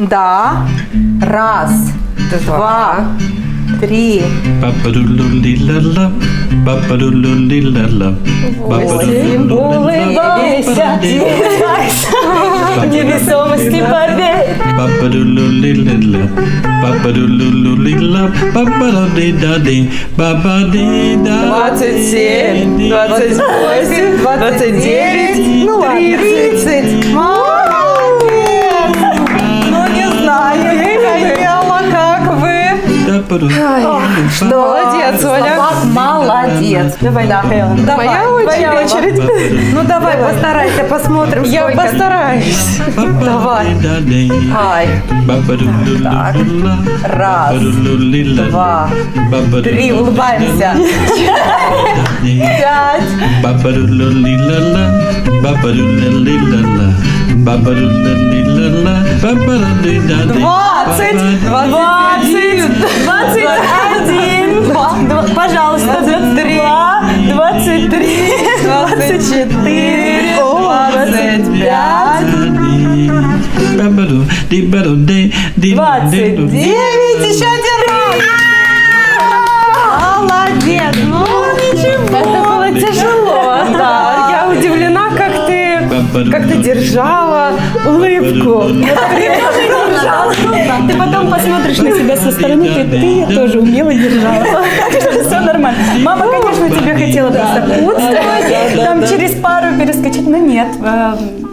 Да. Раз, два, три. Ба-ба-ду-лу-ли-ла-ла, ба-ба-ду-лу-ли-ла-ла, Улыбайся, в невесомости поверь. ба-ба-ду-лу-ли-ла-ла, ба-ба-ду-лу-лу-ли-ла, ба-ба-да-ди-да-ди, ба-ба-ди-да. 27, 28, 29, Ну ладно. 30. Молодец! Ну не знаю, Михаила, как вы? Молодец, Оля. Молодец. Давай, Михаила. Давай, твоя очередь. Ну давай, постарайся, посмотрим, Я сколько. постараюсь. Давай. Ай. Так. Раз, два, три, улыбаемся. Пять. Ба-ба-ду-лу-ли-ла-ла, ба-ба-ду-лу-ли-ла-ла, ба-ба-ду-лу-ли-ла-ла, ба-ба-да-ди-да-ди, 20, 21, Пожалуйста, 23, 24, 25, 29, еще один раз. Молодец, ну ничего. это было тяжело. Да, я удивлена, как ты держала улыбку. Ты потом посмотришь на себя со стороны, ты тоже умело держала. Так что все нормально. Мама, конечно, тебе хотела просто подставить, там через пару перескочить, но нет.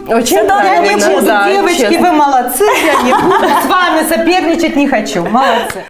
Очень Я правильно, не буду, да, девочки, честно. вы молодцы, я не буду с вами соперничать, не хочу. Молодцы.